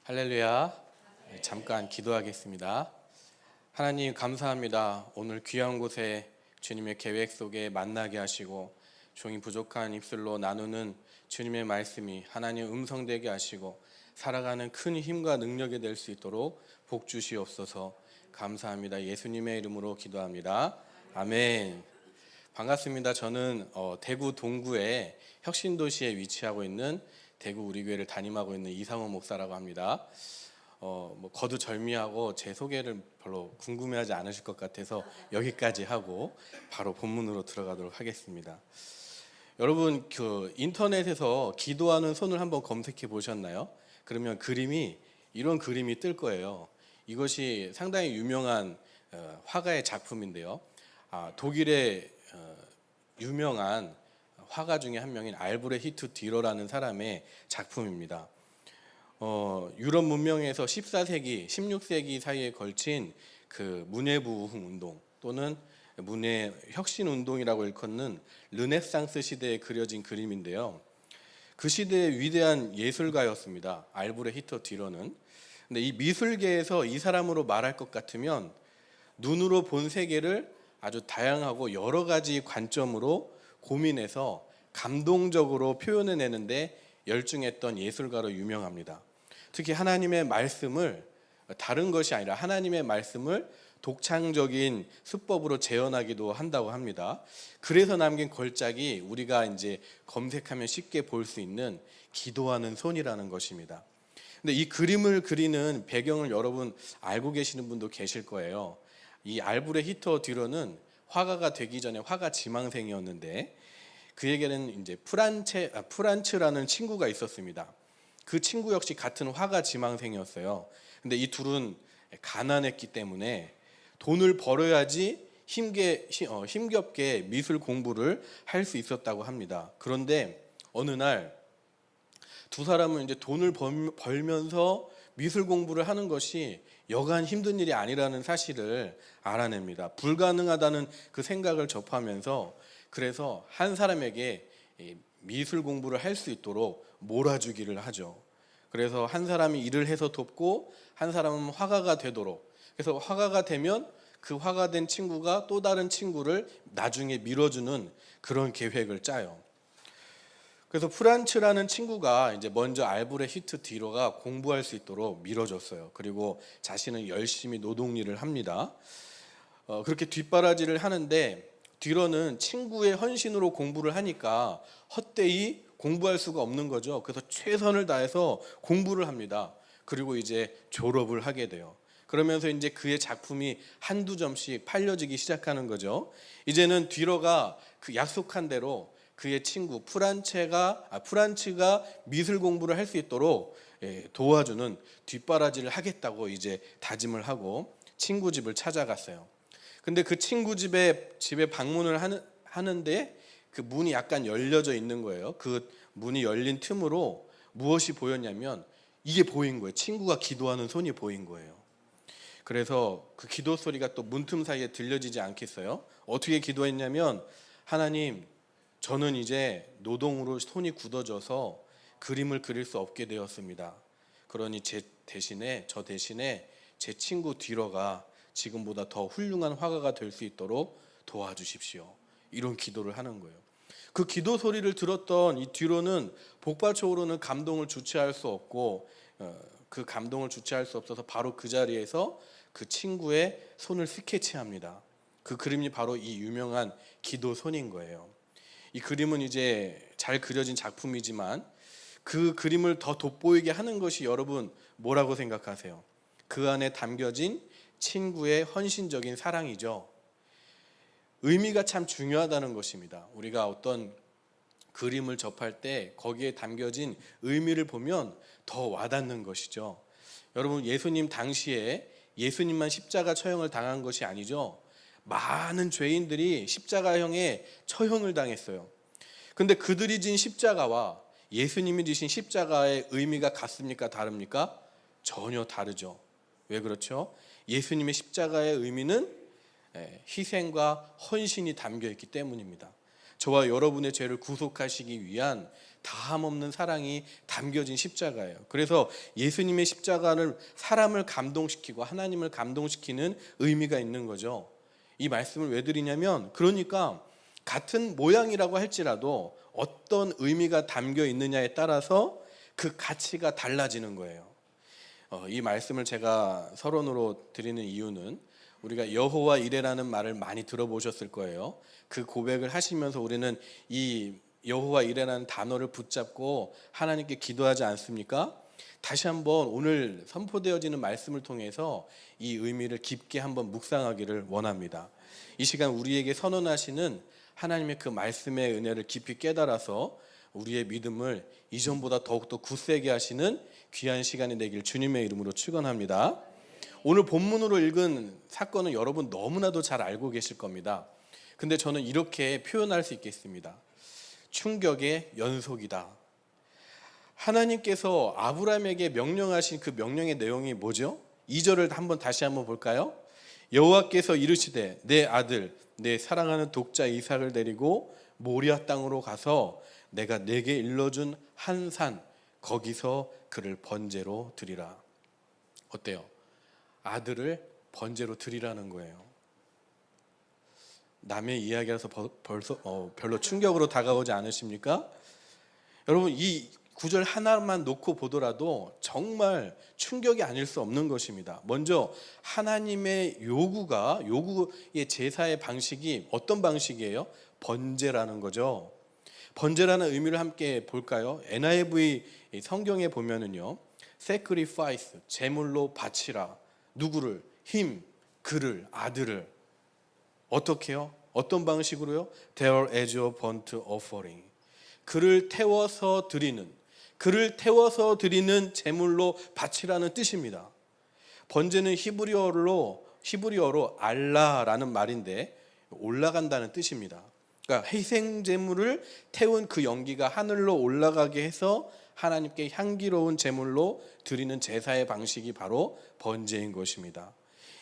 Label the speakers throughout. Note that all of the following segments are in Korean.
Speaker 1: 할렐루야. 잠깐 기도하겠습니다. 하나님 감사합니다. 오늘 귀한 곳에 주님의 계획 속에 만나게 하시고 종이 부족한 입술로 나누는 주님의 말씀이 하나님 음성되게 하시고 살아가는 큰 힘과 능력이 될 수 있도록 복 주시옵소서. 감사합니다. 예수님의 이름으로 기도합니다. 아멘. 반갑습니다. 저는 대구 동구의 혁신도시에 위치하고 있는 대구 우리 교회를 담임하고 있는 이상호 목사라고 합니다. 거두절미하고 제 소개를 별로 궁금해하지 않으실 것 같아서 여기까지 하고 바로 본문으로 들어가도록 하겠습니다. 여러분 인터넷에서 기도하는 손을 한번 검색해 보셨나요? 그러면 이런 그림이 뜰 거예요. 이것이 상당히 유명한 화가의 작품인데요. 독일의 유명한 화가 중에 한 명인 알브레히트 뒤러라는 사람의 작품입니다. 유럽 문명에서 14세기, 16세기 사이에 걸친 그 문해부흥 운동 또는 문해 혁신 운동이라고 일컫는 르네상스 시대에 그려진 그림인데요. 그 시대의 위대한 예술가였습니다. 알브레히트 뒤러는. 근데 이 미술계에서 이 사람으로 말할 것 같으면 눈으로 본 세계를 아주 다양하고 여러 가지 관점으로 고민해서 감동적으로 표현해내는데 열중했던 예술가로 유명합니다. 특히 하나님의 말씀을 다른 것이 아니라 하나님의 말씀을 독창적인 수법으로 재현하기도 한다고 합니다. 그래서 남긴 걸작이 우리가 이제 검색하면 쉽게 볼 수 있는 기도하는 손이라는 것입니다. 근데 이 그림을 그리는 배경을 여러분 알고 계시는 분도 계실 거예요. 이 알브레히트 뒤러는 화가가 되기 전에 화가 지망생이었는데 그에게는 이제 프란츠라는 친구가 있었습니다. 그 친구 역시 같은 화가 지망생이었어요. 근데 이 둘은 가난했기 때문에 돈을 벌어야지 힘겹게 미술 공부를 할 수 있었다고 합니다. 그런데 어느 날 두 사람은 이제 돈을 벌면서 미술 공부를 하는 것이 여간 힘든 일이 아니라는 사실을 알아냅니다. 불가능하다는 그 생각을 접하면서 그래서 한 사람에게 미술 공부를 할 수 있도록 몰아주기를 하죠. 그래서 한 사람이 일을 해서 돕고 한 사람은 화가가 되도록. 그래서 화가가 되면 그 화가 된 친구가 또 다른 친구를 나중에 밀어주는 그런 계획을 짜요. 그래서 프란츠라는 친구가 이제 먼저 알브레히트 뒤러가 공부할 수 있도록 밀어줬어요. 그리고 자신은 열심히 노동일을 합니다. 그렇게 뒷바라지를 하는데 뒤러는 친구의 헌신으로 공부를 하니까 헛되이 공부할 수가 없는 거죠. 그래서 최선을 다해서 공부를 합니다. 그리고 이제 졸업을 하게 돼요. 그러면서 이제 그의 작품이 한두 점씩 팔려지기 시작하는 거죠. 이제는 뒤러가 그 약속한 대로 그의 친구 프란츠가 미술 공부를 할 수 있도록 도와주는 뒷바라지를 하겠다고 이제 다짐을 하고 친구 집을 찾아갔어요. 근데 그 친구 집에 방문을 하는데 그 문이 약간 열려져 있는 거예요. 그 문이 열린 틈으로 무엇이 보였냐면 이게 보인 거예요. 친구가 기도하는 손이 보인 거예요. 그래서 그 기도 소리가 또 문틈 사이에 들려지지 않겠어요? 어떻게 기도했냐면 하나님, 저는 이제 노동으로 손이 굳어져서 그림을 그릴 수 없게 되었습니다. 그러니 저 대신에 제 친구 뒤러가 지금보다 더 훌륭한 화가가 될 수 있도록 도와주십시오. 이런 기도를 하는 거예요. 그 기도 소리를 들었던 이 뒤로는 복받쳐오르는 감동을 주체할 수 없고 그 감동을 주체할 수 없어서 바로 그 자리에서 그 친구의 손을 스케치합니다. 그 그림이 바로 이 유명한 기도 손인 거예요. 이 그림은 이제 잘 그려진 작품이지만 그 그림을 더 돋보이게 하는 것이 여러분 뭐라고 생각하세요? 그 안에 담겨진 친구의 헌신적인 사랑이죠. 의미가 참 중요하다는 것입니다. 우리가 어떤 그림을 접할 때 거기에 담겨진 의미를 보면 더 와닿는 것이죠. 여러분 예수님 당시에 예수님만 십자가 처형을 당한 것이 아니죠. 많은 죄인들이 십자가형에 처형을 당했어요. 근데 그들이 진 십자가와 예수님이 지신 십자가의 의미가 같습니까? 다릅니까? 전혀 다르죠. 왜 그렇죠? 예수님의 십자가의 의미는 희생과 헌신이 담겨 있기 때문입니다. 저와 여러분의 죄를 구속하시기 위한 다함없는 사랑이 담겨진 십자가예요. 그래서 예수님의 십자가는 사람을 감동시키고 하나님을 감동시키는 의미가 있는 거죠. 이 말씀을 왜 드리냐면, 그러니까 같은 모양이라고 할지라도 어떤 의미가 담겨 있느냐에 따라서 그 가치가 달라지는 거예요. 이 말씀을 제가 서론으로 드리는 이유는, 우리가 여호와 이레라는 말을 많이 들어보셨을 거예요. 그 고백을 하시면서 우리는 이 여호와 이레라는 단어를 붙잡고 하나님께 기도하지 않습니까? 다시 한번 오늘 선포되어지는 말씀을 통해서 이 의미를 깊게 한번 묵상하기를 원합니다. 이 시간 우리에게 선언하시는 하나님의 그 말씀의 은혜를 깊이 깨달아서 우리의 믿음을 이전보다 더욱더 굳세게 하시는 귀한 시간이 되길 주님의 이름으로 축원합니다. 오늘 본문으로 읽은 사건은 여러분 너무나도 잘 알고 계실 겁니다. 근데 저는 이렇게 표현할 수 있겠습니다. 충격의 연속이다. 하나님께서 아브라함에게 명령하신 그 명령의 내용이 뭐죠? 2절을 다시 한번 볼까요? 여호와께서 이르시되 내 아들 내 사랑하는 독자 이삭을 데리고 모리아 땅으로 가서 내가 내게 일러준 한 산 거기서 그를 번제로 드리라. 어때요? 아들을 번제로 드리라는 거예요. 남의 이야기라서 벌써 별로 충격으로 다가오지 않으십니까? 여러분, 이 구절 하나만 놓고 보더라도 정말 충격이 아닐 수 없는 것입니다. 먼저 하나님의 요구의 제사의 방식이 어떤 방식이에요? 번제라는 거죠. 번제라는 의미를 함께 볼까요? NIV 성경에 보면은요, sacrifice, 제물로 바치라. 누구를? 그를, 아들을. 어떻게요? 어떤 방식으로요? There as a burnt offering. 그를 태워서 드리는 제물로 바치라는 뜻입니다. 번제는 히브리어로 알라라는 말인데 올라간다는 뜻입니다. 그러니까 희생 제물을 태운 그 연기가 하늘로 올라가게 해서 하나님께 향기로운 제물로 드리는 제사의 방식이 바로 번제인 것입니다.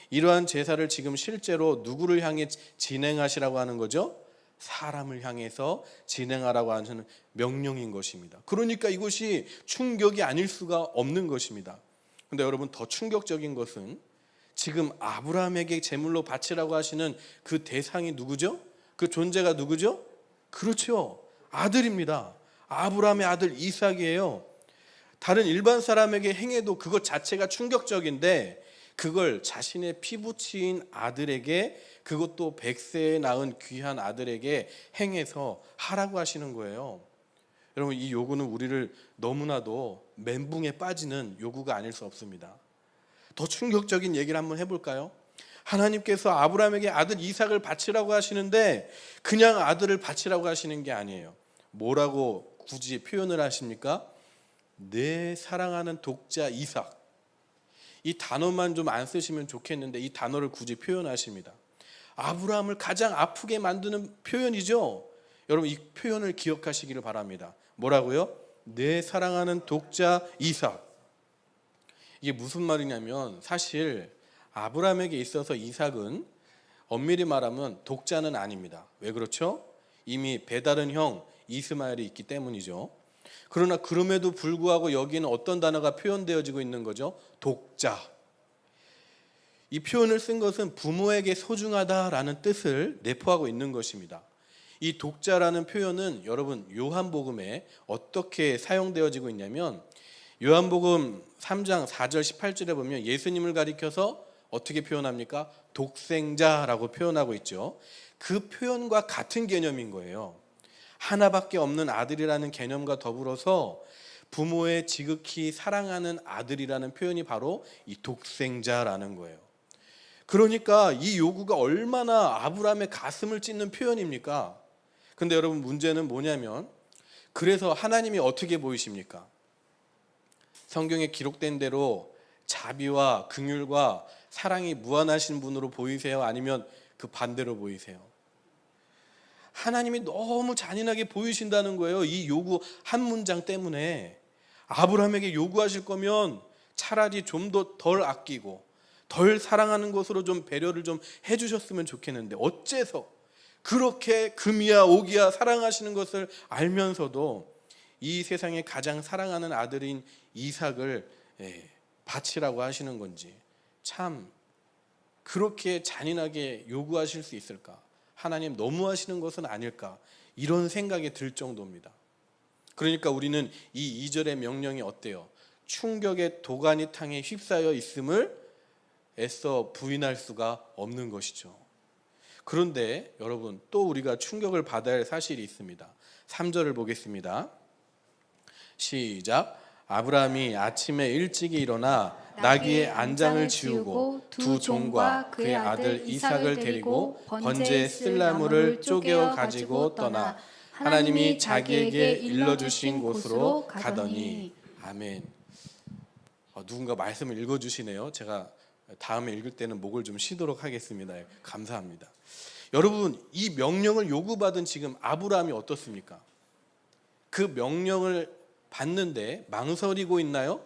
Speaker 1: 이러한 제사를 지금 실제로 누구를 향해 진행하시라고 하는 거죠? 사람을 향해서 진행하라고 하는 명령인 것입니다. 그러니까 이것이 충격이 아닐 수가 없는 것입니다. 그런데 여러분, 더 충격적인 것은 지금 아브라함에게 제물로 바치라고 하시는 그 대상이 누구죠? 그 존재가 누구죠? 그렇죠, 아들입니다. 아브라함의 아들 이삭이에요. 다른 일반 사람에게 행해도 그것 자체가 충격적인데, 그걸 자신의 피부치인 아들에게, 그것도 100세에 낳은 귀한 아들에게 행해서 하라고 하시는 거예요. 여러분, 이 요구는 우리를 너무나도 멘붕에 빠지는 요구가 아닐 수 없습니다. 더 충격적인 얘기를 한번 해볼까요? 하나님께서 아브라함에게 아들 이삭을 바치라고 하시는데 그냥 아들을 바치라고 하시는 게 아니에요. 뭐라고 굳이 표현을 하십니까? 내 사랑하는 독자 이삭. 이 단어만 좀 안 쓰시면 좋겠는데 이 단어를 굳이 표현하십니다. 아브라함을 가장 아프게 만드는 표현이죠. 여러분, 이 표현을 기억하시기를 바랍니다. 뭐라고요? 내 사랑하는 독자 이삭. 이게 무슨 말이냐면, 사실 아브라함에게 있어서 이삭은 엄밀히 말하면 독자는 아닙니다. 왜 그렇죠? 이미 배다른 형 이스마엘이 있기 때문이죠. 그러나 그럼에도 불구하고 여기는 어떤 단어가 표현되어지고 있는 거죠? 독자. 이 표현을 쓴 것은 부모에게 소중하다라는 뜻을 내포하고 있는 것입니다. 이 독자라는 표현은 여러분 요한복음에 어떻게 사용되어지고 있냐면, 요한복음 3장 4절 18절에 보면 예수님을 가리켜서 어떻게 표현합니까? 독생자라고 표현하고 있죠. 그 표현과 같은 개념인 거예요. 하나밖에 없는 아들이라는 개념과 더불어서 부모의 지극히 사랑하는 아들이라는 표현이 바로 이 독생자라는 거예요. 그러니까 이 요구가 얼마나 아브라함의 가슴을 찢는 표현입니까? 근데 여러분, 문제는 뭐냐면, 그래서 하나님이 어떻게 보이십니까? 성경에 기록된 대로 자비와 긍휼과 사랑이 무한하신 분으로 보이세요? 아니면 그 반대로 보이세요? 하나님이 너무 잔인하게 보이신다는 거예요. 이 요구 한 문장 때문에. 아브라함에게 요구하실 거면 차라리 좀 더 덜 아끼고 덜 사랑하는 것으로 좀 배려를 좀 해주셨으면 좋겠는데 어째서 그렇게 금이야 오기야 사랑하시는 것을 알면서도 이 세상에 가장 사랑하는 아들인 이삭을 바치라고 하시는 건지, 참 그렇게 잔인하게 요구하실 수 있을까? 하나님 너무하시는 것은 아닐까? 이런 생각이 들 정도입니다. 그러니까 우리는 이 2절의 명령이 어때요? 충격의 도가니탕에 휩싸여 있음을 애써 부인할 수가 없는 것이죠. 그런데 여러분, 또 우리가 충격을 받아야 할 사실이 있습니다. 3절을 보겠습니다. 시작. 아브라함이 아침에 일찍이 일어나 나귀의 안장을 지우고 두 종과 그의 아들 이삭을 데리고 번제의 쓸나무를 쪼개어 가지고 떠나 하나님이 자기에게 일러주신 곳으로 가더니. 아멘. 누군가 말씀을 읽어주시네요. 제가 다음에 읽을 때는 목을 좀 쉬도록 하겠습니다. 감사합니다. 여러분, 이 명령을 요구받은 지금 아브라함이 어떻습니까? 그 명령을 받는데 망설이고 있나요?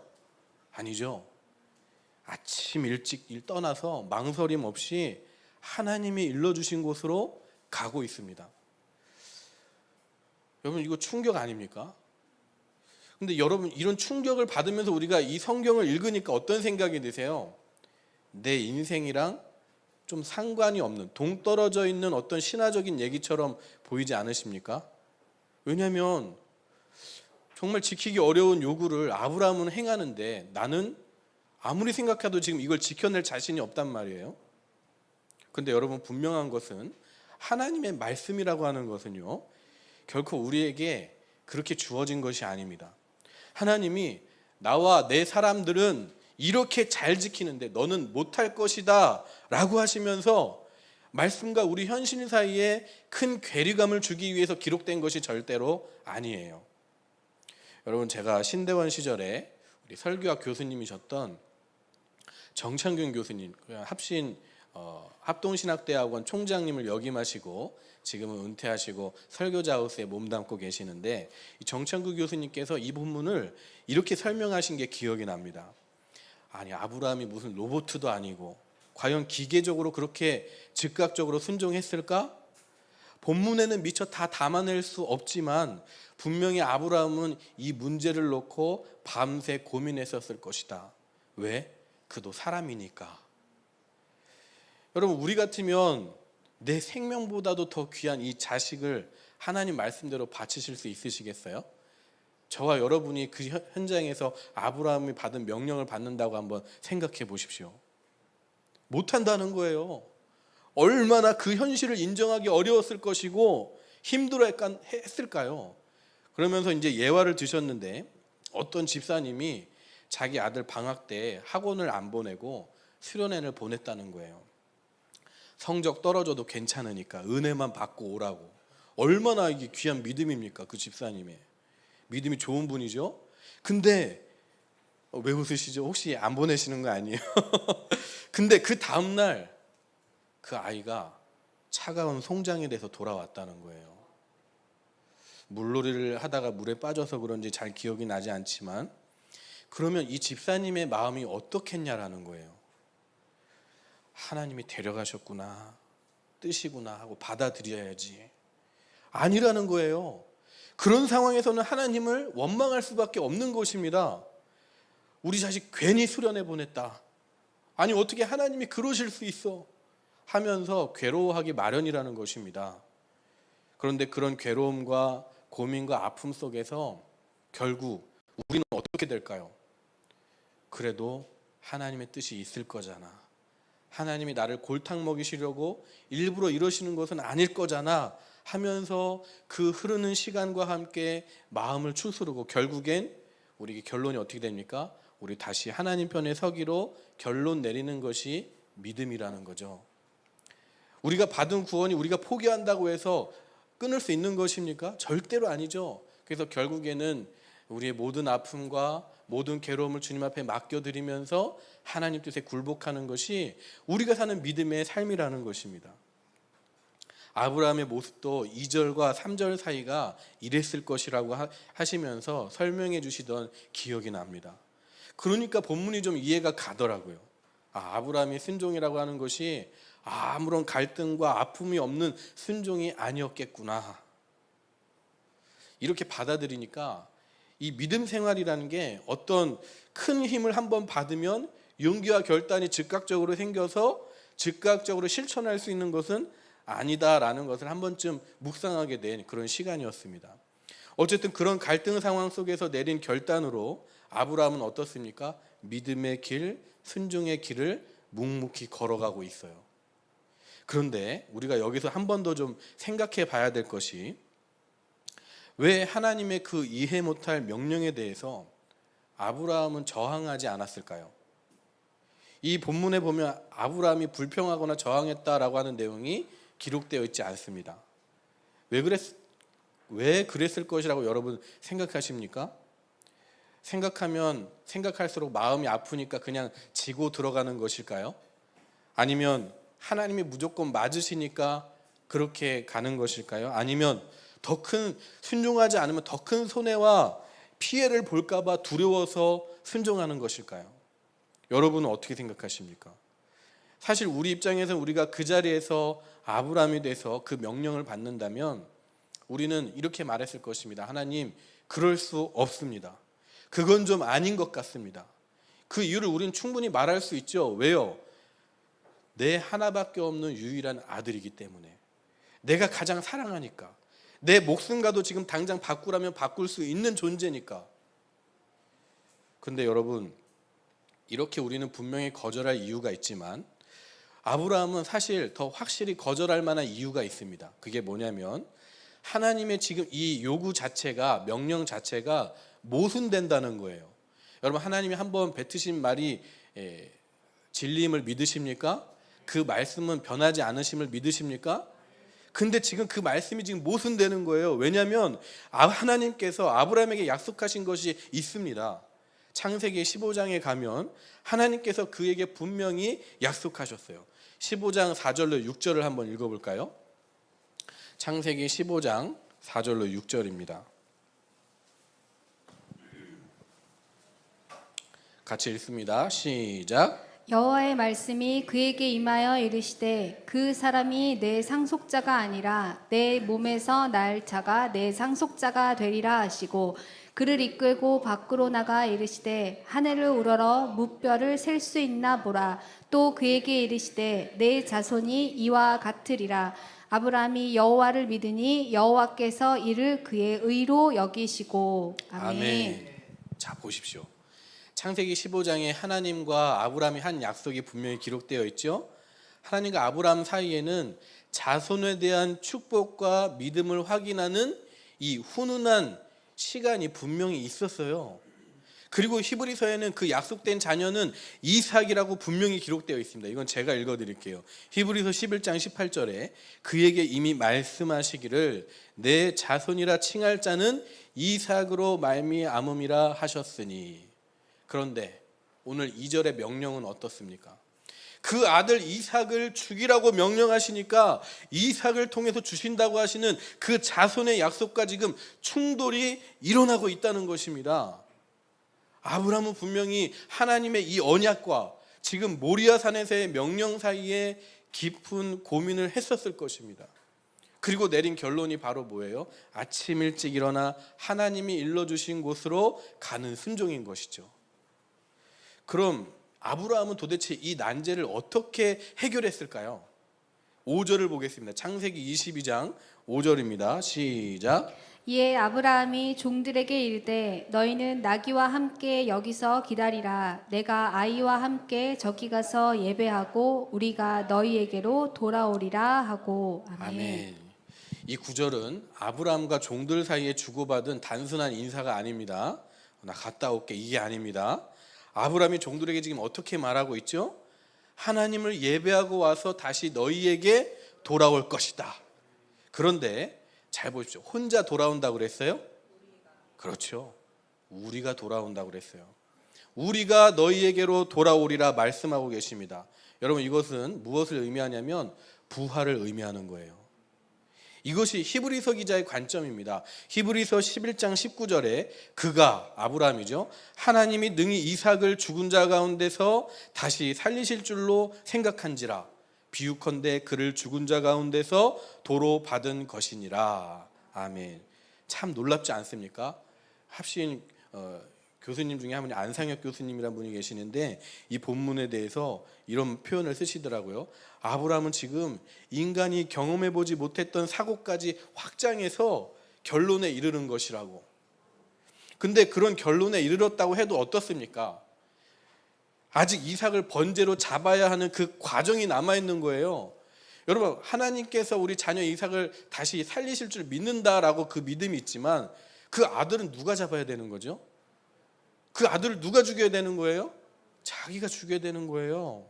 Speaker 1: 아니죠. 아침 일찍 떠나서 망설임 없이 하나님이 일러주신 곳으로 가고 있습니다. 여러분, 이거 충격 아닙니까? 근데 여러분, 이런 충격을 받으면서 우리가 이 성경을 읽으니까 어떤 생각이 드세요? 내 인생이랑 좀 상관이 없는, 동떨어져 있는 어떤 신화적인 얘기처럼 보이지 않으십니까? 왜냐하면 정말 지키기 어려운 요구를 아브라함은 행하는데 나는 아무리 생각해도 지금 이걸 지켜낼 자신이 없단 말이에요. 근데 여러분, 분명한 것은 하나님의 말씀이라고 하는 것은요, 결코 우리에게 그렇게 주어진 것이 아닙니다. 하나님이 나와 내 사람들은 이렇게 잘 지키는데 너는 못할 것이다 라고 하시면서 말씀과 우리 현실 사이에 큰 괴리감을 주기 위해서 기록된 것이 절대로 아니에요. 여러분, 제가 신대원 시절에 우리 설교학 교수님이셨던 정창균 교수님, 합신 합동신학대학원 총장님을 역임하시고 지금은 은퇴하시고 설교자 하우스에 몸담고 계시는데, 이 정창균 교수님께서 이 본문을 이렇게 설명하신 게 기억이 납니다. 아니, 아브라함이 무슨 로봇도 아니고 과연 기계적으로 그렇게 즉각적으로 순종했을까? 본문에는 미처 다 담아낼 수 없지만 분명히 아브라함은 이 문제를 놓고 밤새 고민했었을 것이다. 왜? 그도 사람이니까. 여러분, 우리 같으면 내 생명보다도 더 귀한 이 자식을 하나님 말씀대로 바치실 수 있으시겠어요? 저와 여러분이 그 현장에서 아브라함이 받은 명령을 받는다고 한번 생각해 보십시오. 못한다는 거예요. 얼마나 그 현실을 인정하기 어려웠을 것이고 힘들어했을까요? 그러면서 이제 예화를 드셨는데, 어떤 집사님이 자기 아들 방학 때 학원을 안 보내고 수련회를 보냈다는 거예요. 성적 떨어져도 괜찮으니까 은혜만 받고 오라고. 얼마나 이게 귀한 믿음입니까? 그 집사님의 믿음이 좋은 분이죠. 근데 왜 웃으시죠? 혹시 안 보내시는 거 아니에요? 근데 그 다음날 그 아이가 차가운 송장에 대해서 돌아왔다는 거예요. 물놀이를 하다가 물에 빠져서 그런지 잘 기억이 나지 않지만, 그러면 이 집사님의 마음이 어떻겠냐라는 거예요. 하나님이 데려가셨구나, 뜻이구나 하고 받아들여야지. 아니라는 거예요. 그런 상황에서는 하나님을 원망할 수밖에 없는 것입니다. 우리 자식 괜히 수련해 보냈다. 아니, 어떻게 하나님이 그러실 수 있어? 하면서 괴로워하기 마련이라는 것입니다. 그런데 그런 괴로움과 고민과 아픔 속에서 결국 우리는 어떻게 될까요? 그래도 하나님의 뜻이 있을 거잖아. 하나님이 나를 골탕 먹이시려고 일부러 이러시는 것은 아닐 거잖아 하면서 그 흐르는 시간과 함께 마음을 추스르고 결국엔 우리 결론이 어떻게 됩니까? 우리 다시 하나님 편에 서기로 결론 내리는 것이 믿음이라는 거죠. 우리가 받은 구원이 우리가 포기한다고 해서 끊을 수 있는 것입니까? 절대로 아니죠. 그래서 결국에는 우리의 모든 아픔과 모든 괴로움을 주님 앞에 맡겨드리면서 하나님 뜻에 굴복하는 것이 우리가 사는 믿음의 삶이라는 것입니다. 아브라함의 모습도 2절과 3절 사이가 이랬을 것이라고 하시면서 설명해 주시던 기억이 납니다. 그러니까 본문이 좀 이해가 가더라고요. 아브라함이 순종이라고 하는 것이 아무런 갈등과 아픔이 없는 순종이 아니었겠구나. 이렇게 받아들이니까 이 믿음 생활이라는 게 어떤 큰 힘을 한번 받으면 용기와 결단이 즉각적으로 생겨서 즉각적으로 실천할 수 있는 것은 아니다라는 것을 한 번쯤 묵상하게 된 그런 시간이었습니다. 어쨌든 그런 갈등 상황 속에서 내린 결단으로 아브라함은 어떻습니까? 믿음의 길, 순종의 길을 묵묵히 걸어가고 있어요. 그런데 우리가 여기서 한 번 더 좀 생각해 봐야 될 것이, 왜 하나님의 그 이해 못할 명령에 대해서 아브라함은 저항하지 않았을까요? 이 본문에 보면 아브라함이 불평하거나 저항했다라고 하는 내용이 기록되어 있지 않습니다. 왜 그랬을 것이라고 여러분 생각하십니까? 생각하면 생각할수록 마음이 아프니까 그냥 지고 들어가는 것일까요? 아니면 하나님이 무조건 맞으시니까 그렇게 가는 것일까요? 아니면 더 큰, 순종하지 않으면 더 큰 손해와 피해를 볼까 봐 두려워서 순종하는 것일까요? 여러분은 어떻게 생각하십니까? 사실 우리 입장에서 우리가 그 자리에서 아브라함이 돼서 그 명령을 받는다면 우리는 이렇게 말했을 것입니다. 하나님, 그럴 수 없습니다. 그건 좀 아닌 것 같습니다. 그 이유를 우리는 충분히 말할 수 있죠. 왜요? 내 하나밖에 없는 유일한 아들이기 때문에, 내가 가장 사랑하니까, 내 목숨과도 지금 당장 바꾸라면 바꿀 수 있는 존재니까. 근데 여러분, 이렇게 우리는 분명히 거절할 이유가 있지만 아브라함은 사실 더 확실히 거절할 만한 이유가 있습니다. 그게 뭐냐면 하나님의 지금 이 요구 자체가, 명령 자체가 모순된다는 거예요. 여러분, 하나님이 한번 뱉으신 말이 진리임을 믿으십니까? 그 말씀은 변하지 않으심을 믿으십니까? 근데 지금 그 말씀이 지금 모순되는 거예요. 왜냐하면 하나님께서 아브라함에게 약속하신 것이 있습니다. 창세기 15장에 가면 하나님께서 그에게 분명히 약속하셨어요. 15장 4절로 6절을 한번 읽어볼까요? 창세기 15장 4절로 6절입니다. 같이 읽습니다. 시작.
Speaker 2: 여호와의 말씀이 그에게 임하여 이르시되 그 사람이 내 상속자가 아니라 내 몸에서 날 자가 내 상속자가 되리라 하시고 그를 이끌고 밖으로 나가 이르시되 하늘을 우러러 무뼈를 셀 수 있나 보라. 또 그에게 이르시되 내 자손이 이와 같으리라. 아브라함이 여호와를 믿으니 여호와께서 이를 그의 의로 여기시고. 아멘.
Speaker 1: 자, 보십시오. 창세기 15장에 하나님과 아브라함이 한 약속이 분명히 기록되어 있죠. 하나님과 아브라함 사이에는 자손에 대한 축복과 믿음을 확인하는 이 훈훈한 시간이 분명히 있었어요. 그리고 히브리서에는 그 약속된 자녀는 이삭이라고 분명히 기록되어 있습니다. 이건 제가 읽어드릴게요. 히브리서 11장 18절에 그에게 이미 말씀하시기를 내 자손이라 칭할 자는 이삭으로 말미암음이라 하셨으니. 그런데 오늘 2절의 명령은 어떻습니까? 그 아들 이삭을 죽이라고 명령하시니까 이삭을 통해서 주신다고 하시는 그 자손의 약속과 지금 충돌이 일어나고 있다는 것입니다. 아브라함은 분명히 하나님의 이 언약과 지금 모리아 산에서의 명령 사이에 깊은 고민을 했었을 것입니다. 그리고 내린 결론이 바로 뭐예요? 아침 일찍 일어나 하나님이 일러주신 곳으로 가는 순종인 것이죠. 그럼 아브라함은 도대체 이 난제를 어떻게 해결했을까요? 5절을 보겠습니다. 창세기 22장 5절입니다. 시작.
Speaker 2: 이에 아브라함이 종들에게 이르되 너희는 나귀와 함께 여기서 기다리라. 내가 아이와 함께 저기 가서 예배하고 우리가 너희에게로 돌아오리라 하고. 아멘.
Speaker 1: 이 구절은 아브라함과 종들 사이에 주고받은 단순한 인사가 아닙니다. 나 갔다 올게, 이게 아닙니다. 아브라함이 종들에게 지금 어떻게 말하고 있죠? 하나님을 예배하고 와서 다시 너희에게 돌아올 것이다. 그런데 잘 보십시오. 혼자 돌아온다고 그랬어요? 그렇죠. 우리가 돌아온다고 그랬어요. 우리가 너희에게로 돌아오리라 말씀하고 계십니다. 여러분, 이것은 무엇을 의미하냐면 부활을 의미하는 거예요. 이것이 히브리서 기자의 관점입니다. 히브리서 11장 19절에 그가, 아브라함이죠, 하나님이 능히 이삭을 죽은 자 가운데서 다시 살리실 줄로 생각한지라 비유컨대 그를 죽은 자 가운데서 도로 받은 것이니라. 아멘. 참 놀랍지 않습니까? 합신 교수님 중에 한 분이 안상혁 교수님이라는 분이 계시는데 이 본문에 대해서 이런 표현을 쓰시더라고요. 아브라함은 지금 인간이 경험해보지 못했던 사고까지 확장해서 결론에 이르는 것이라고. 근데 그런 결론에 이르렀다고 해도 어떻습니까? 아직 이삭을 번제로 잡아야 하는 그 과정이 남아있는 거예요. 여러분, 하나님께서 우리 자녀 이삭을 다시 살리실 줄 믿는다라고 그 믿음이 있지만 그 아들은 누가 잡아야 되는 거죠? 그 아들을 누가 죽여야 되는 거예요? 자기가 죽여야 되는 거예요.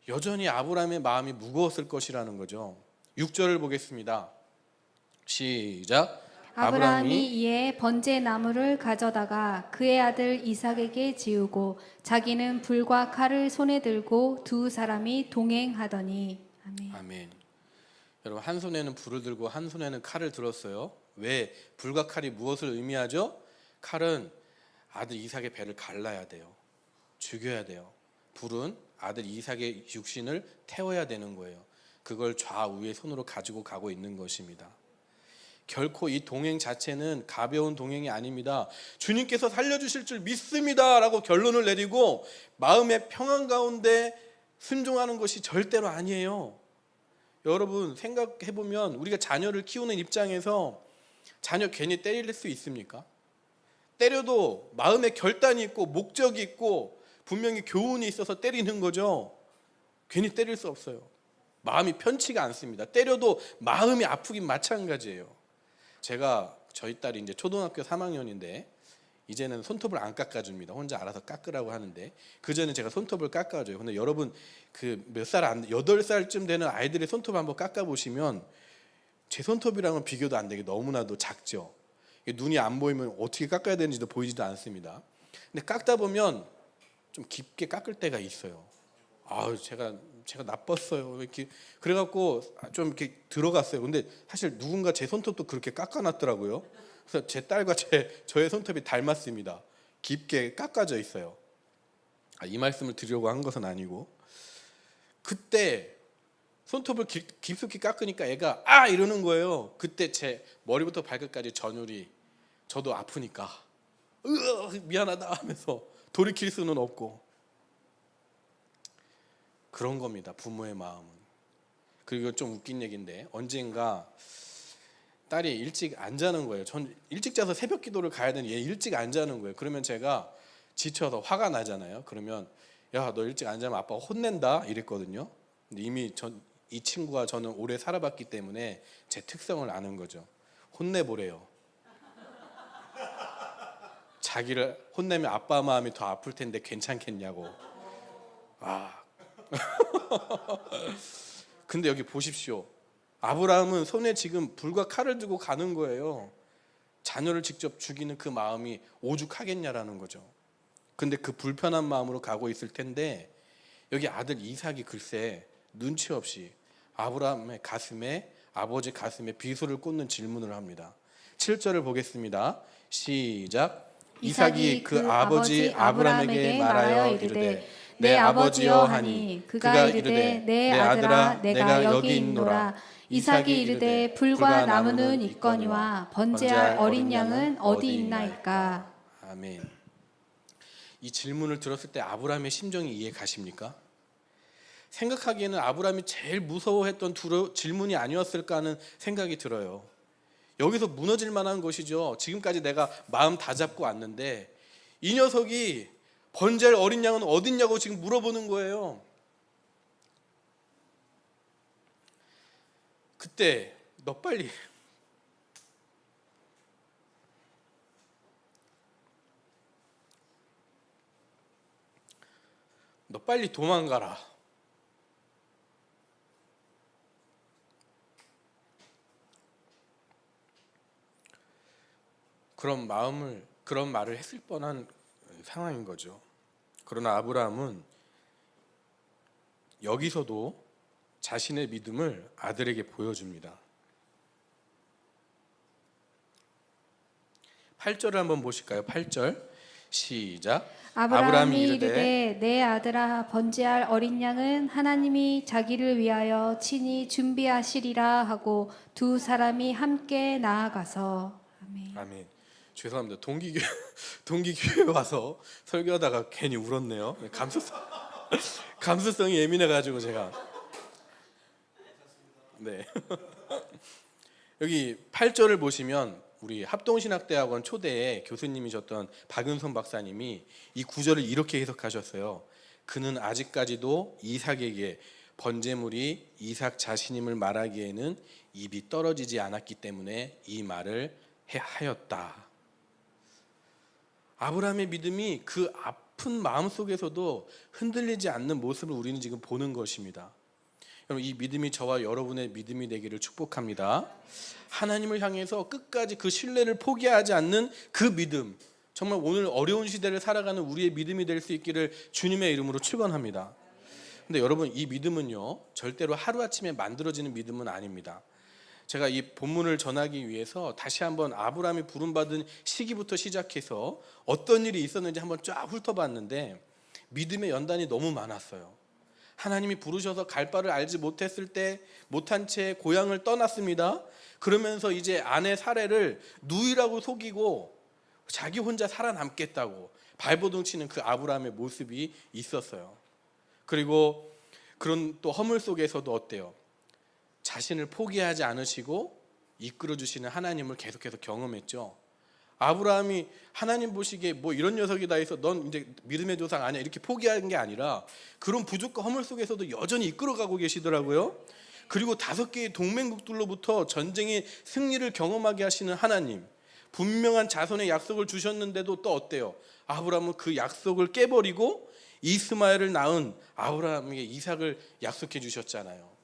Speaker 1: 여전히 아브라함의 마음이 무거웠을 것이라는 거죠. 6절을 보겠습니다. 시작.
Speaker 2: 아브라함이 이에 번제 나무를 가져다가 그의 아들 이삭에게 지우고 자기는 불과 칼을 손에 들고 두 사람이 동행하더니. 아멘.
Speaker 1: 아멘. 여러분, 한 손에는 불을 들고 한 손에는 칼을 들었어요. 왜? 불과 칼이 무엇을 의미하죠? 칼은 아들 이삭의 배를 갈라야 돼요. 죽여야 돼요. 불은 아들 이삭의 육신을 태워야 되는 거예요. 그걸 좌우의 손으로 가지고 가고 있는 것입니다. 결코 이 동행 자체는 가벼운 동행이 아닙니다. 주님께서 살려주실 줄 믿습니다 라고 결론을 내리고 마음의 평안 가운데 순종하는 것이 절대로 아니에요. 여러분, 생각해보면 우리가 자녀를 키우는 입장에서 자녀 괜히 때릴 수 있습니까? 때려도 마음의 결단이 있고 목적이 있고 분명히 교훈이 있어서 때리는 거죠. 괜히 때릴 수 없어요. 마음이 편치가 않습니다. 때려도 마음이 아프긴 마찬가지예요. 제가 저희 딸이 이제 초등학교 3학년인데 이제는 손톱을 안 깎아줍니다. 혼자 알아서 깎으라고 하는데 그 전에 제가 손톱을 깎아줘요. 근데 여러분 그 몇 살 안 8살쯤 되는 아이들의 손톱 한번 깎아보시면 제 손톱이랑은 비교도 안 되게 너무나도 작죠. 눈이 안 보이면 어떻게 깎아야 되는지도 보이지도 않습니다. 근데 깎다 보면 좀 깊게 깎을 때가 있어요. 아우 제가 나빴어요. 이렇게 그래갖고 좀 이렇게 들어갔어요. 근데 사실 누군가 제 손톱도 그렇게 깎아놨더라고요. 그래서 제 딸과 저의 손톱이 닮았습니다. 깊게 깎아져 있어요. 이 말씀을 드리려고 한 것은 아니고 그때 손톱을 깊숙이 깎으니까 애가 아 이러는 거예요. 그때 제 머리부터 발끝까지 전율이 저도 아프니까 미안하다 하면서 돌이킬 수는 없고 그런 겁니다. 부모의 마음은. 그리고 좀 웃긴 얘기인데 언젠가 딸이 일찍 안 자는 거예요. 전 일찍 자서 새벽 기도를 가야 되는데 얘 일찍 안 자는 거예요. 그러면 제가 지쳐서 화가 나잖아요. 그러면 야, 너 일찍 안 자면 아빠가 혼낸다 이랬거든요. 근데 이미 이 친구가 저는 오래 살아봤기 때문에 제 특성을 아는 거죠. 혼내보래요. 자기를 혼내면 아빠 마음이 더 아플 텐데 괜찮겠냐고. 근데 여기 보십시오. 아브라함은 손에 지금 불과 칼을 들고 가는 거예요. 자녀를 직접 죽이는 그 마음이 오죽하겠냐라는 거죠. 근데 그 불편한 마음으로 가고 있을 텐데 여기 아들 이삭이 글쎄 눈치 없이 아브라함의 가슴에 아버지 가슴에 비수를 꽂는 질문을 합니다. 7절을 보겠습니다. 시작. 이삭이 그 아버지 아브라함에게 말하여 이르되 내 아버지여 하니 그가 이르되 내 아들아 내가 여기 있노라.
Speaker 2: 이삭이 이르되 불과 나무는 있거니와 번제할 어린 양은 어디 있나이까.
Speaker 1: 아멘. 이 질문을 들었을 때 아브라함의 심정이 이해 가십니까? 생각하기에는 아브라함이 제일 무서워했던 질문이 아니었을까 하는 생각이 들어요. 여기서 무너질 만한 것이죠. 지금까지 내가 마음 다 잡고 왔는데 이 녀석이 번제할 어린 양은 어딨냐고 지금 물어보는 거예요. 그때 너 빨리 도망가라. 그런 말을 했을 뻔한 상황인 거죠. 그러나 아브라함은 여기서도 자신의 믿음을 아들에게 보여줍니다. 8절을 한번 보실까요? 8절 시작.
Speaker 2: 아브라함이 이르되 내 아들아 번제할 어린 양은 하나님이 자기를 위하여 친히 준비하시리라 하고 두 사람이 함께 나아가서 아멘.
Speaker 1: 아멘. 죄송합니다. 동기교회 와서 설교하다가 괜히 울었네요. 감수성이 예민해가지고 제가. 네. 여기 8절을 보시면 우리 합동신학대학원 초대에 교수님이셨던 박윤선 박사님이 이 구절을 이렇게 해석하셨어요. 그는 아직까지도 이삭에게 번제물이 이삭 자신임을 말하기에는 입이 떨어지지 않았기 때문에 이 말을 하였다. 아브라함의 믿음이 그 아픈 마음 속에서도 흔들리지 않는 모습을 우리는 지금 보는 것입니다. 여러분, 이 믿음이 저와 여러분의 믿음이 되기를 축복합니다. 하나님을 향해서 끝까지 그 신뢰를 포기하지 않는 그 믿음, 정말 오늘 어려운 시대를 살아가는 우리의 믿음이 될 수 있기를 주님의 이름으로 축원합니다. 근데 여러분, 이 믿음은요 절대로 하루아침에 만들어지는 믿음은 아닙니다. 제가 이 본문을 전하기 위해서 다시 한번 아브라함이 부름받은 시기부터 시작해서 어떤 일이 있었는지 한번 쫙 훑어봤는데 믿음의 연단이 너무 많았어요. 하나님이 부르셔서 갈 바를 알지 못했을 때 못한 채 고향을 떠났습니다. 그러면서 이제 아내 사례를 누이라고 속이고 자기 혼자 살아남겠다고 발버둥치는 그 아브라함의 모습이 있었어요. 그리고 그런 또 허물 속에서도 어때요? 자신을 포기하지 않으시고 이끌어주시는 하나님을 계속해서 경험했죠. 아브라함이 하나님 보시기에 뭐 이런 녀석이다 해서 넌 이제 믿음의 조상 아니야 이렇게 포기한 게 아니라 그런 부족과 허물 속에서도 여전히 이끌어가고 계시더라고요. 그리고 5개의 동맹국들로부터 전쟁의 승리를 경험하게 하시는 하나님, 분명한 자손의 약속을 주셨는데도 또 어때요? 아브라함은 그 약속을 깨버리고 이스마엘을 낳은 아브라함에게 이삭을 약속해 주셨잖아요.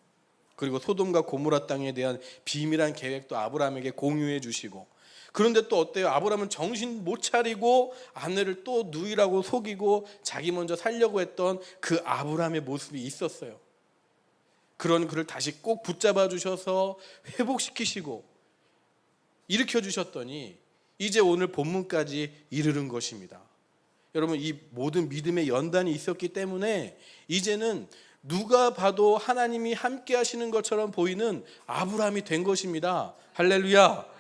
Speaker 1: 그리고 소돔과 고모라 땅에 대한 비밀한 계획도 아브라함에게 공유해 주시고, 그런데 또 어때요? 아브라함은 정신 못 차리고 아내를 또 누이라고 속이고 자기 먼저 살려고 했던 그 아브라함의 모습이 있었어요. 그런 그를 다시 꼭 붙잡아 주셔서 회복시키시고 일으켜 주셨더니 이제 오늘 본문까지 이르는 것입니다. 여러분, 이 모든 믿음의 연단이 있었기 때문에 이제는 누가 봐도 하나님이 함께 하시는 것처럼 보이는 아브라함이 된 것입니다. 할렐루야.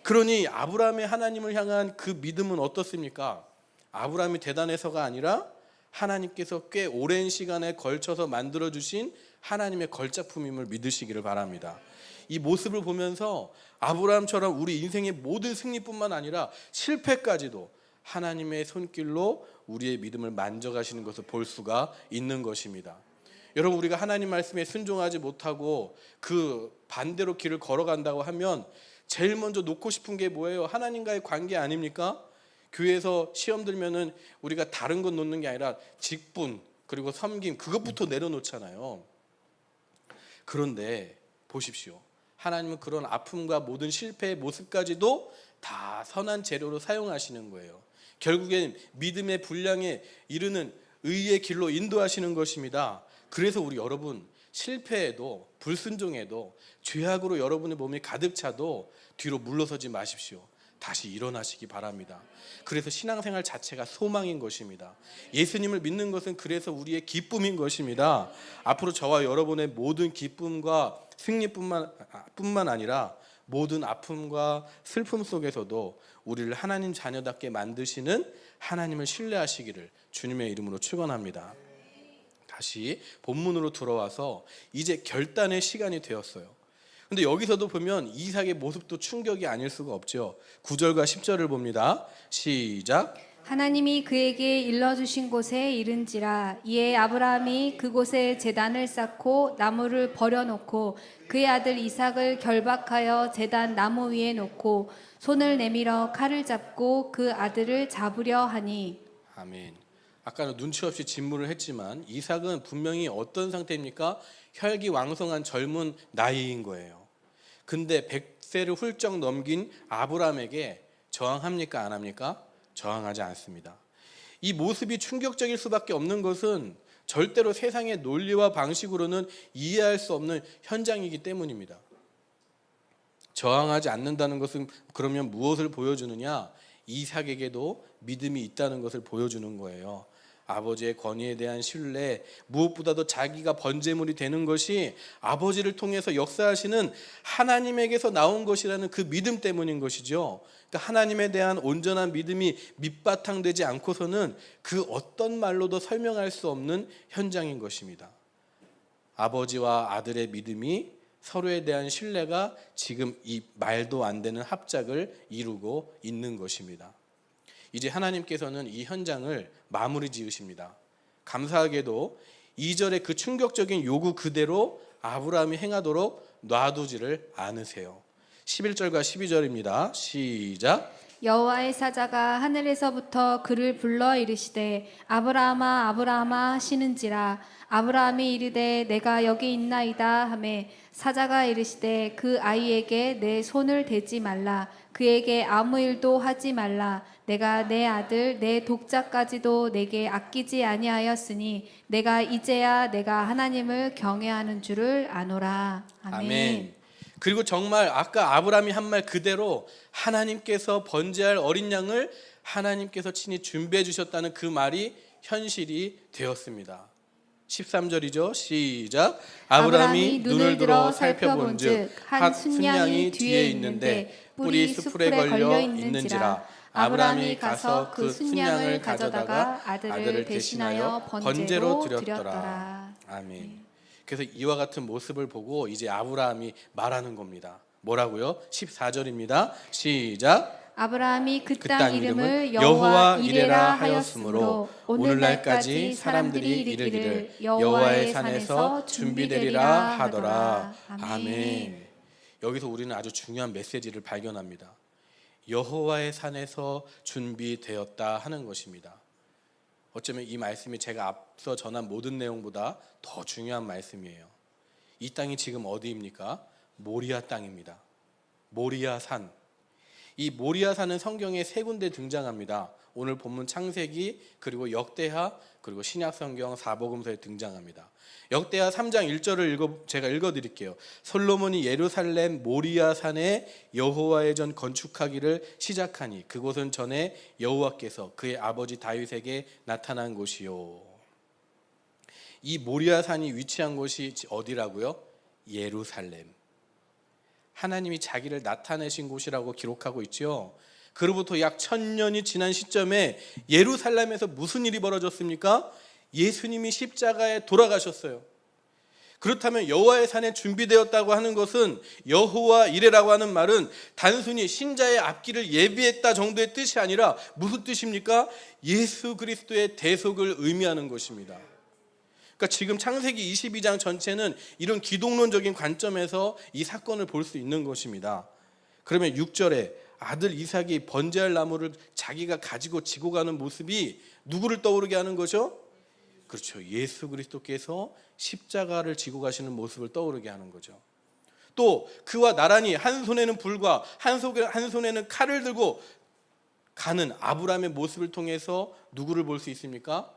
Speaker 1: 그러니 아브라함의 하나님을 향한 그 믿음은 어떻습니까? 아브라함이 대단해서가 아니라 하나님께서 꽤 오랜 시간에 걸쳐서 만들어주신 하나님의 걸작품임을 믿으시기를 바랍니다. 이 모습을 보면서 아브라함처럼 우리 인생의 모든 승리뿐만 아니라 실패까지도 하나님의 손길로 우리의 믿음을 만져가시는 것을 볼 수가 있는 것입니다. 여러분, 우리가 하나님 말씀에 순종하지 못하고 그 반대로 길을 걸어간다고 하면 제일 먼저 놓고 싶은 게 뭐예요? 하나님과의 관계 아닙니까? 교회에서 시험 들면은 우리가 다른 건 놓는 게 아니라 직분 그리고 섬김 그것부터 내려놓잖아요. 그런데 보십시오. 하나님은 그런 아픔과 모든 실패의 모습까지도 다 선한 재료로 사용하시는 거예요. 결국엔 믿음의 분량에 이르는 의의 길로 인도하시는 것입니다. 그래서 우리 여러분 실패해도 불순종해도 죄악으로 여러분의 몸이 가득 차도 뒤로 물러서지 마십시오. 다시 일어나시기 바랍니다. 그래서 신앙생활 자체가 소망인 것입니다. 예수님을 믿는 것은 그래서 우리의 기쁨인 것입니다. 앞으로 저와 여러분의 모든 기쁨과 승리뿐만 아니라 모든 아픔과 슬픔 속에서도 우리를 하나님 자녀답게 만드시는 하나님을 신뢰하시기를 주님의 이름으로 축원합니다. 다시 본문으로 들어와서 이제 결단의 시간이 되었어요. 근데 여기서도 보면 이삭의 모습도 충격이 아닐 수가 없죠. 9절과 10절을 봅니다. 시작.
Speaker 2: 하나님이 그에게 일러주신 곳에 이른지라 이에 아브라함이 그곳에 제단을 쌓고 나무를 버려놓고 그의 아들 이삭을 결박하여 제단 나무 위에 놓고 손을 내밀어 칼을 잡고 그 아들을 잡으려 하니. 아멘.
Speaker 1: 아까는 눈치 없이 진물을 했지만 이삭은 분명히 어떤 상태입니까? 혈기왕성한 젊은 나이인 거예요. 근데 100세를 훌쩍 넘긴 아브라함에게 저항합니까? 안 합니까? 저항하지 않습니다. 이 모습이 충격적일 수밖에 없는 것은 절대로 세상의 논리와 방식으로는 이해할 수 없는 현장이기 때문입니다. 저항하지 않는다는 것은 그러면 무엇을 보여주느냐? 이삭에게도 믿음이 있다는 것을 보여주는 거예요. 아버지의 권위에 대한 신뢰, 무엇보다도 자기가 번제물이 되는 것이 아버지를 통해서 역사하시는 하나님에게서 나온 것이라는 그 믿음 때문인 것이죠. 그러니까 하나님에 대한 온전한 믿음이 밑바탕되지 않고서는 그 어떤 말로도 설명할 수 없는 현장인 것입니다. 아버지와 아들의 믿음이 서로에 대한 신뢰가 지금 이 말도 안 되는 합작을 이루고 있는 것입니다. 이제 하나님께서는 이 현장을 마무리 지으십니다. 감사하게도 2절의 그 충격적인 요구 그대로 아브라함이 행하도록 놔두지를 않으세요. 11절과 12절입니다. 시작.
Speaker 2: 여호와의 사자가 하늘에서부터 그를 불러 이르시되 아브라함아 아브라함아 하시는지라 아브라함이 이르되 내가 여기 있나이다 하매 사자가 이르시되 그 아이에게 내 손을 대지 말라 그에게 아무 일도 하지 말라 내가 내 아들 내 독자까지도 내게 아끼지 아니하였으니 내가 이제야 내가 하나님을 경외하는 줄을 아노라. 아멘.
Speaker 1: 그리고 정말 아까 아브라함이 한 말 그대로 하나님께서 번제할 어린 양을 하나님께서 친히 준비해 주셨다는 그 말이 현실이 되었습니다. 13절이죠. 시작. 아브라함이 눈을 들어 살펴본즉 한 순양이 뒤에 있는데 뿔이 수풀에 걸려 있는지라 아브라함이 가서 그 순양을 가져다가 아들을 대신하여 번제로 드렸더라. 아멘. 그래서 이와 같은 모습을 보고 이제 아브라함이 말하는 겁니다. 뭐라고요? 14절입니다. 시작.
Speaker 2: 아브라함이 그 땅 이름을 여호와 이레라 하였으므로 오늘날까지 사람들이 이르기를 여호와의 산에서 준비되리라 하더라.
Speaker 1: 아멘. 여기서 우리는 아주 중요한 메시지를 발견합니다. 여호와의 산에서 준비되었다 하는 것입니다. 어쩌면 이 말씀이 제가 앞서 전한 모든 내용보다 더 중요한 말씀이에요. 이 땅이 지금 어디입니까? 모리아 땅입니다. 모리아 산. 이 모리아 산은 성경에 세 군데 등장합니다. 오늘 본문 창세기 그리고 역대하 그리고 신약성경 사복음서에 등장합니다. 역대하 3장 1절을 제가 읽어드릴게요. 솔로몬이 예루살렘 모리아 산에 여호와의 전 건축하기를 시작하니 그곳은 전에 여호와께서 그의 아버지 다윗에게 나타난 곳이요. 이 모리아 산이 위치한 곳이 어디라고요? 예루살렘. 하나님이 자기를 나타내신 곳이라고 기록하고 있죠. 그로부터 약 1000년이 지난 시점에 예루살렘에서 무슨 일이 벌어졌습니까? 예수님이 십자가에 돌아가셨어요. 그렇다면 여호와의 산에 준비되었다고 하는 것은 여호와 이레라고 하는 말은 단순히 신자의 앞길을 예비했다 정도의 뜻이 아니라 무슨 뜻입니까? 예수 그리스도의 대속을 의미하는 것입니다. 그러니까 지금 창세기 22장 전체는 이런 기독론적인 관점에서 이 사건을 볼 수 있는 것입니다. 그러면 6절에 아들 이삭이 번제할 나무를 자기가 가지고 지고 가는 모습이 누구를 떠오르게 하는 거죠? 그렇죠. 예수 그리스도께서 십자가를 지고 가시는 모습을 떠오르게 하는 거죠. 또 그와 나란히 한 손에는 불과 한 손에는 칼을 들고 가는 아브라함의 모습을 통해서 누구를 볼 수 있습니까?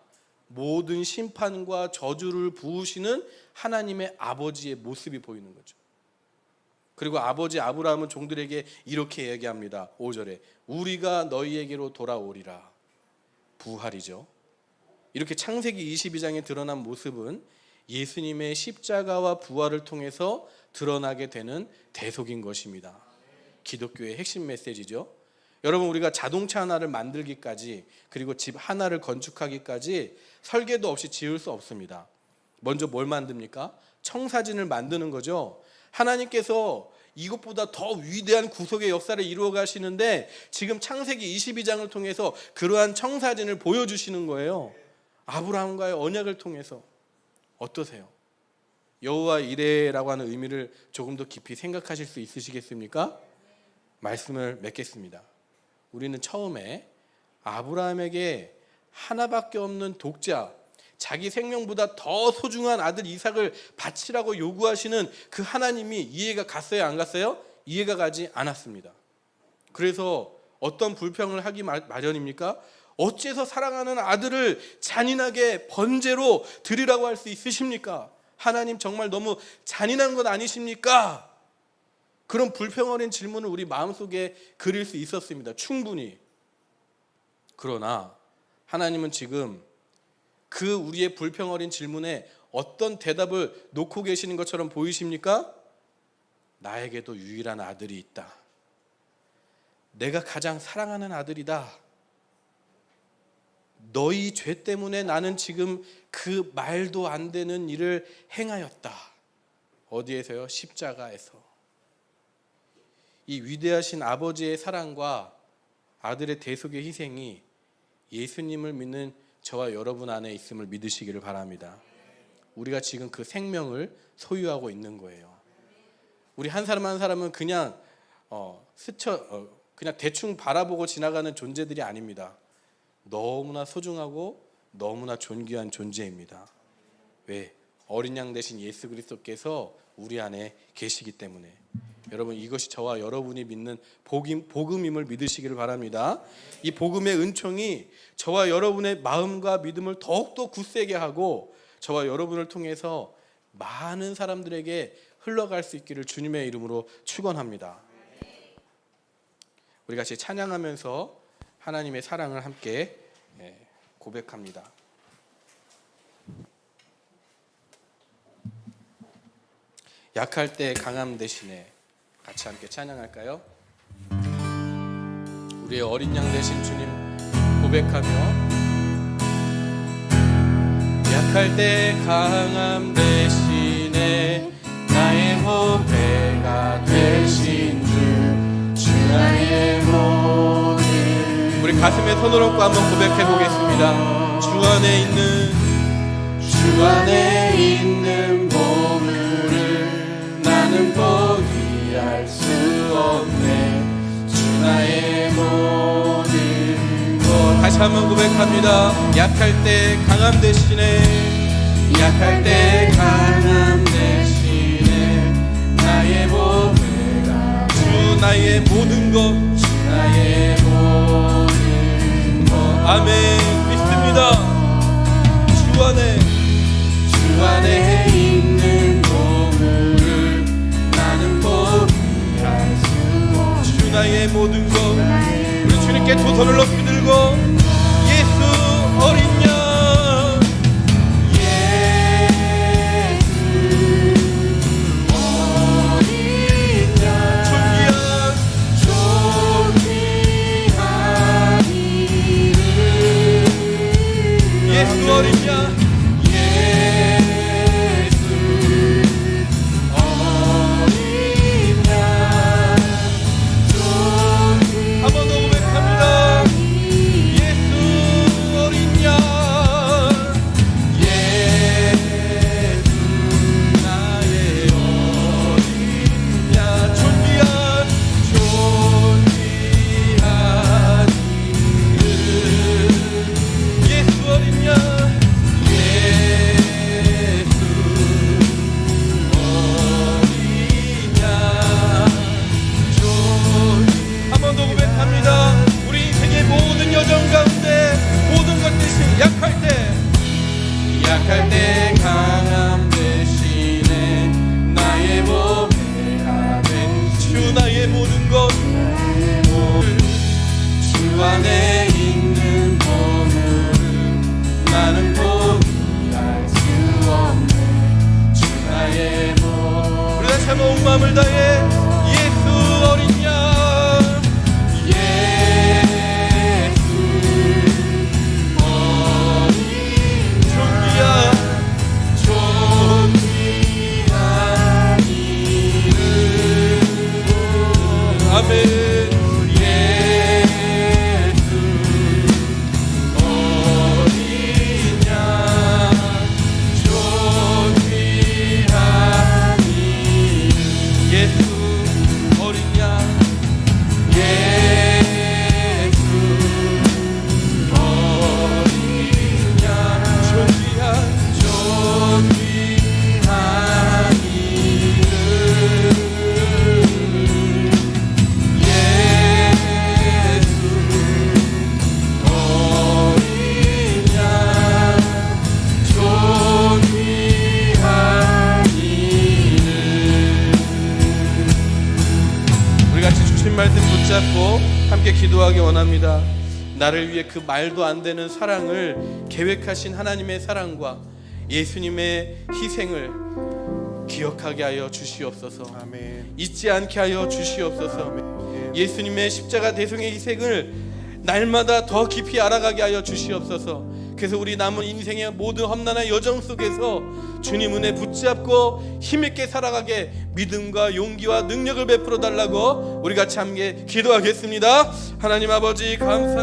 Speaker 1: 모든 심판과 저주를 부으시는 하나님의 아버지의 모습이 보이는 거죠. 그리고 아버지 아브라함은 종들에게 이렇게 얘기합니다. 5절에 우리가 너희에게로 돌아오리라. 부활이죠. 이렇게 창세기 22장에 드러난 모습은 예수님의 십자가와 부활을 통해서 드러나게 되는 대속인 것입니다. 기독교의 핵심 메시지죠. 여러분, 우리가 자동차 하나를 만들기까지 그리고 집 하나를 건축하기까지 설계도 없이 지을 수 없습니다. 먼저 뭘 만듭니까? 청사진을 만드는 거죠. 하나님께서 이것보다 더 위대한 구속의 역사를 이루어 가시는데 지금 창세기 22장을 통해서 그러한 청사진을 보여주시는 거예요. 아브라함과의 언약을 통해서. 어떠세요? 여호와 이레라고 하는 의미를 조금 더 깊이 생각하실 수 있으시겠습니까? 말씀을 맺겠습니다. 우리는 처음에 아브라함에게 하나밖에 없는 독자, 자기 생명보다 더 소중한 아들 이삭을 바치라고 요구하시는 그 하나님이 이해가 갔어요? 안 갔어요? 이해가 가지 않았습니다. 그래서 어떤 불평을 하기 마련입니까? 어째서 사랑하는 아들을 잔인하게 번제로 드리라고 할 수 있으십니까? 하나님 정말 너무 잔인한 것 아니십니까? 그런 불평 어린 질문을 우리 마음속에 그릴 수 있었습니다. 충분히. 그러나 하나님은 지금 그 우리의 불평 어린 질문에 어떤 대답을 놓고 계시는 것처럼 보이십니까? 나에게도 유일한 아들이 있다. 내가 가장 사랑하는 아들이다. 너희 죄 때문에 나는 지금 그 말도 안 되는 일을 행하였다. 어디에서요? 십자가에서. 이 위대하신 아버지의 사랑과 아들의 대속의 희생이 예수님을 믿는 저와 여러분 안에 있음을 믿으시기를 바랍니다. 우리가 지금 그 생명을 소유하고 있는 거예요. 우리 한 사람 한 사람은 그냥 그냥 대충 바라보고 지나가는 존재들이 아닙니다. 너무나 소중하고 너무나 존귀한 존재입니다. 왜? 어린 양 대신 예수 그리스도께서 우리 안에 계시기 때문에. 여러분, 이것이 저와 여러분이 믿는 복음임을 믿으시기를 바랍니다. 이 복음의 은총이 저와 여러분의 마음과 믿음을 더욱더 굳세게 하고 저와 여러분을 통해서 많은 사람들에게 흘러갈 수 있기를 주님의 이름으로 축원합니다. 우리 같이 찬양하면서 하나님의 사랑을 함께 고백합니다. 약할 때 강함 대신에 같이 함께 찬양할까요? 우리의 어린 양 되신 주님 고백하며 약할 때 강함 대신에 나의 보배가 되신 주 나의 모든 우리 가슴에 손을 얹고 한번 고백해 보겠습니다. 주 안에 있는 보물을 나는 포기할 수 없네. 주 나의 모든 것. 다시 한번 고백합니다. 약할 때 강함 대신에 나의 보배가 주 나의 모든 것. 주 나의 모든 것. 아멘. 믿습니다. 주 안에 있는 보물을 나는 포기할 수 없네. 주 나의 모든 것. 우리 주님께 두 손을 높이 들고 예수 어린 양 약할 때 강함 대신에 나의 보배가 된 주 나의 모든 것. 주 안에 있는 보물을 나는 포기할 수 없네. 주 나의 모든 우리 다시 한번 온 마음을 다해 예수 어린 양 아멘. 말씀 붙잡고 함께 기도하기 원합니다. 나를 위해 그 말도 안 되는 사랑을 계획하신 하나님의 사랑과 예수님의 희생을 기억하게 하여 주시옵소서.
Speaker 3: 아멘.
Speaker 1: 잊지 않게 하여 주시옵소서. 예수님의 십자가 대속의 희생을 날마다 더 깊이 알아가게 하여 주시옵소서. 그래서 우리 남은 인생의 모든 험난한 여정 속에서 주님 은혜 붙잡고 힘있게 살아가게 믿음과 용기와 능력을 베풀어 달라고 우리 같이 함께 기도하겠습니다. 하나님 아버지 감사합니다.